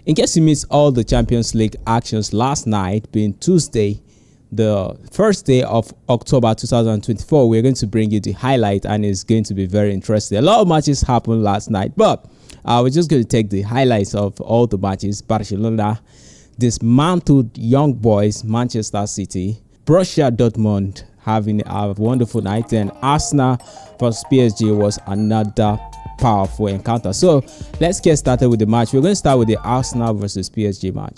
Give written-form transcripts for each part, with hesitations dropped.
In case you missed all the Champions League actions last night, being Tuesday, the first day of October 2024, we're going to bring you the highlight, and it's going to be very interesting. A lot of matches happened last night, but we're just going to take the highlights of all the matches. Barcelona dismantled young boys, Manchester City. Borussia Dortmund having a wonderful night, and Arsenal vs PSG was another powerful encounter. So let's get started with the match. We're going to start with the Arsenal versus PSG match.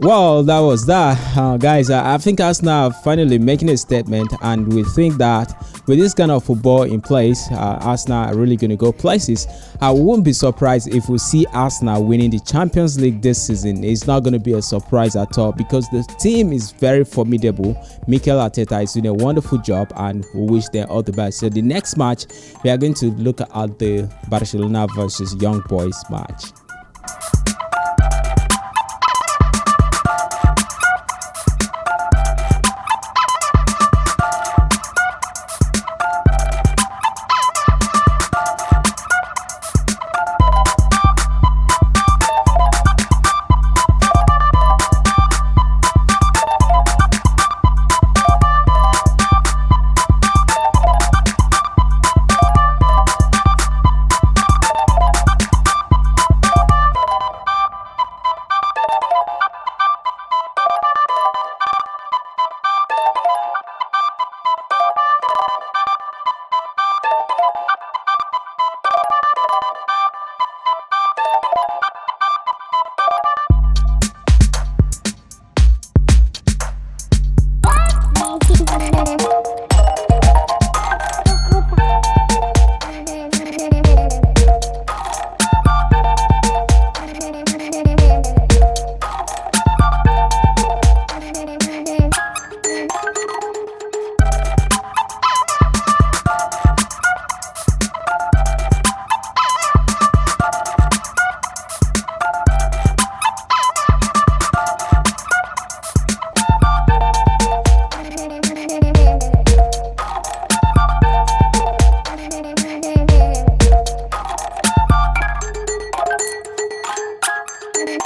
Well, that was that, guys. I think Arsenal are finally making a statement, and we think that with this kind of football in place, Arsenal are really going to go places. I won't be surprised if we see Arsenal winning the Champions League this season. It's not going to be a surprise at all because the team is very formidable. Mikel Arteta is doing a wonderful job, and we wish them all the best. So the next match, we are going to look at the Barcelona versus Young Boys match.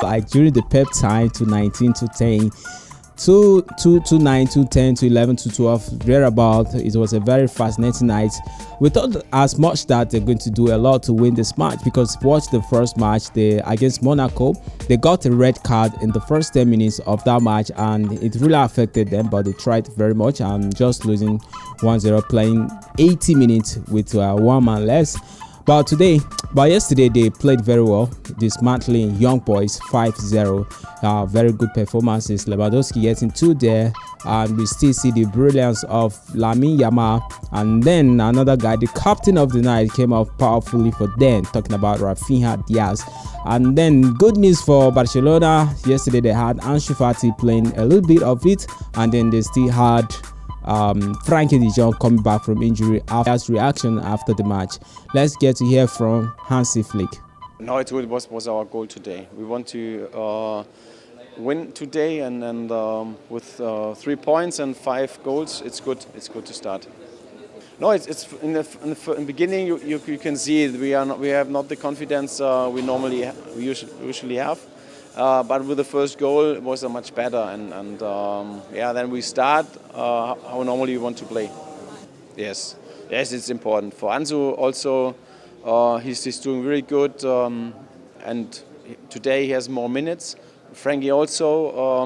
Like during the pep time to 19 to 10 to 9 to 10 to 11 to 12 thereabout, it was a very fascinating night. We thought as much that they're going to do a lot to win this match, because watch the first match against Monaco, they got a red card in the first 10 minutes of that match, and it really affected them, but they tried very much and just losing 1-0, playing 80 minutes with one man less. But yesterday they played very well, dismantling Young Boys 5-0. Very good performances. Lewandowski getting 2 there, and we still see the brilliance of Lamine Yamal. And then another guy, the captain of the night, came out powerfully for them, talking about Rafinha Diaz. And then good news for Barcelona. Yesterday they had Ansu Fati playing a little bit of it, and then they still had Frankie de Jong coming back from injury. After his reaction after the match, let's get to hear from Hansi Flick. No, it was our goal today. We want to win today, and with 3 points and 5 goals, it's good. It's good to start. No, it's in the beginning. You can see it. We have not the confidence we usually have. But with the first goal, it was much better, and then we start how normally we want to play. Yes, it's important for Ansu also. He's doing very good, and today he has more minutes. Frankie also,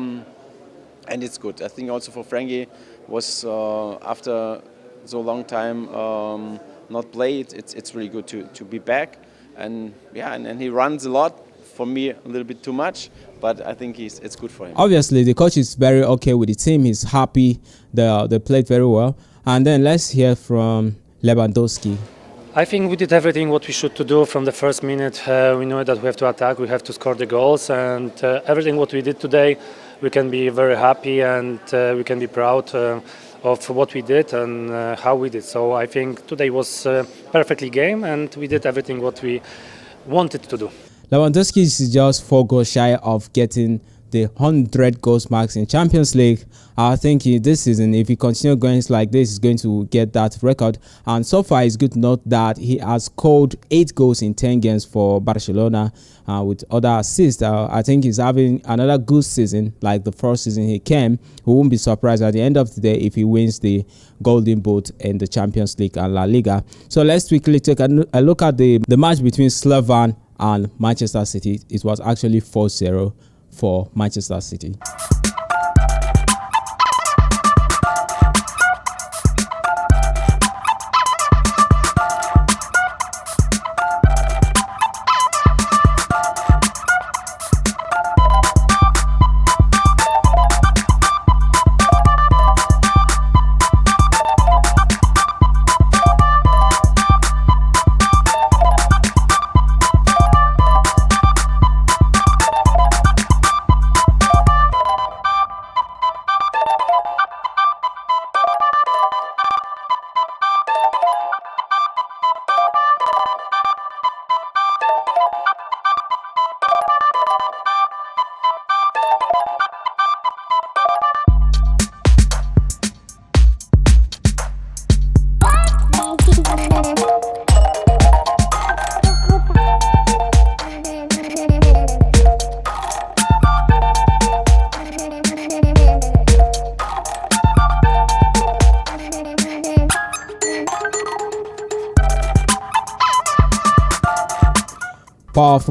and it's good. I think also for Frankie was after so long time not played. It's really good to be back, and he runs a lot. For me, a little bit too much, but I think it's good for him. Obviously, the coach is very okay with the team. He's happy. They played very well. And then let's hear from Lewandowski. I think we did everything what we should to do from the first minute. We know that we have to attack, we have to score the goals, and everything what we did today, we can be very happy and we can be proud of what we did and how we did. So I think today was a perfectly game, and we did everything what we wanted to do. Lewandowski is just 4 goals shy of getting the 100 goals marks in Champions League. I think this season, if he continues going like this, he's going to get that record. And so far, it's good to note that he has scored 8 goals in 10 games for Barcelona with other assists. I think he's having another good season like the first season he came. We won't be surprised at the end of the day if he wins the Golden Boot in the Champions League and La Liga. So let's quickly take a look at the match between Slovan and Manchester City. It was actually 4-0 for Manchester City.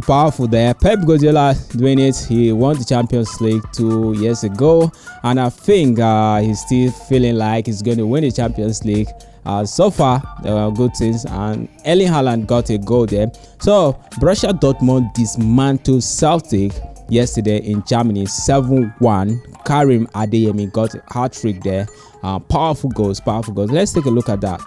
Powerful there. Pep Guardiola doing it. He won the Champions League 2 years ago, and I think he's still feeling like he's going to win the Champions League. So far, there were good things, and Erling Haaland got a goal there. So Borussia Dortmund dismantled Celtic yesterday in Germany 7-1. Karim Adeyemi got a hat-trick there. Powerful goals. Let's take a look at that.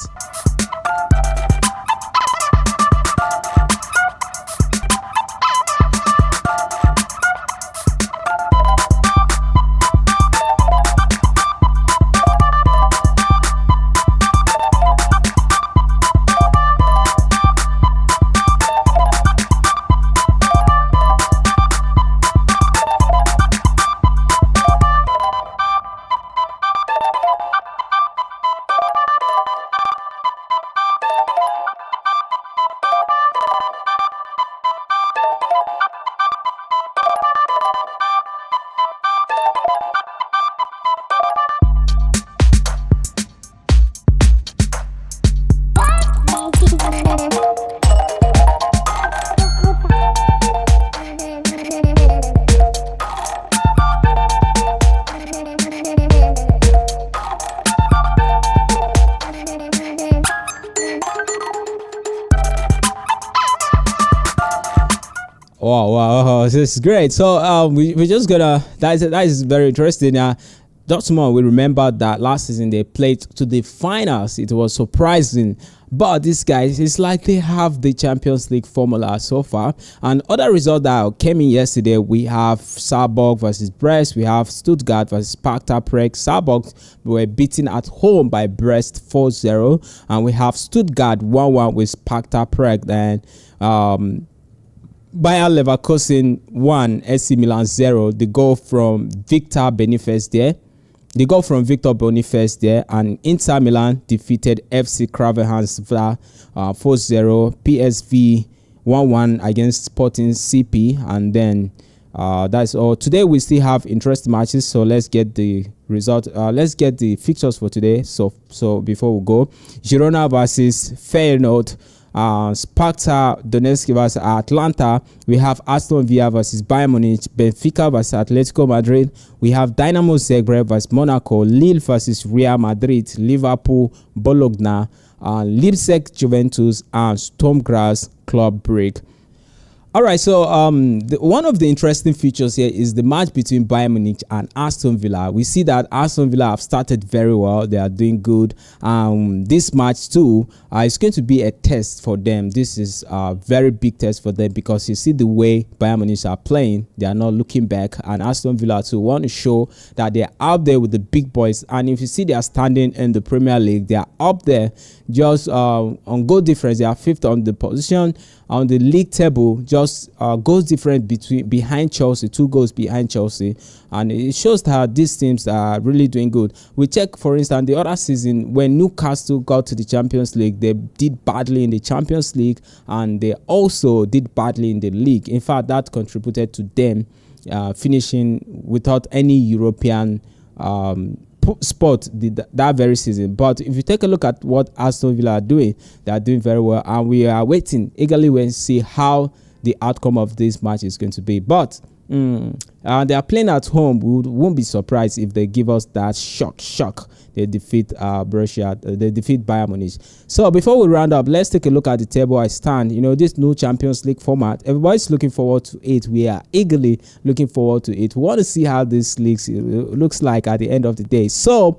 Wow, this is great. So we're just gonna, that is very interesting. Dortmund, we remember that last season they played to the finals. It was surprising, but these guys, it's like they have the Champions League formula so far. And other results that came in yesterday, we have Saarbrücken versus Brest, we have Stuttgart versus Sparta Prague. Saarbrücken were beaten at home by Brest 4-0, and we have Stuttgart 1-1 with Sparta Prague. Then Bayern Leverkusen 1, AC Milan 0. The goal from Victor Boniface there. And Inter Milan defeated FC Kravenhans 4-0. PSV 1-1 against Sporting CP, and then that's all. Today we still have interesting matches, so let's get the result. Let's get the fixtures for today. So before we go, Girona versus Feyenoord. Sparta Donetsk versus Atlanta. We have Aston Villa versus Bayern Munich, Benfica versus Atletico Madrid. We have Dynamo Zagreb versus Monaco, Lille versus Real Madrid, Liverpool, Bologna, Leipzig Juventus, and Stormgrass Club Brugge. All right, so one of the interesting features here is the match between Bayern Munich and Aston Villa. We see that Aston Villa have started very well. They are doing good. This match too is going to be a test for them. This is a very big test for them because you see the way Bayern Munich are playing. They are not looking back, and Aston Villa too want to show that they are out there with the big boys. And if you see they are standing in the Premier League, they are up there just on goal difference. They are fifth on the position on the league table, just goals different behind Chelsea, 2 goals behind Chelsea, and it shows that these teams are really doing good. We check, for instance, the other season when Newcastle got to the Champions League, they did badly in the Champions League, and they also did badly in the league. In fact, that contributed to them finishing without any European spot that very season. But if you take a look at what Aston Villa are doing, they are doing very well, and we are waiting eagerly to see how the outcome of this match is going to be. But they are playing at home. We won't be surprised if they give us that shock. They defeat Borussia. They defeat Bayern Munich. So before we round up, let's take a look at the table I stand. You know, this new Champions League format, everybody's looking forward to it. We are eagerly looking forward to it. We want to see how this league looks like at the end of the day. So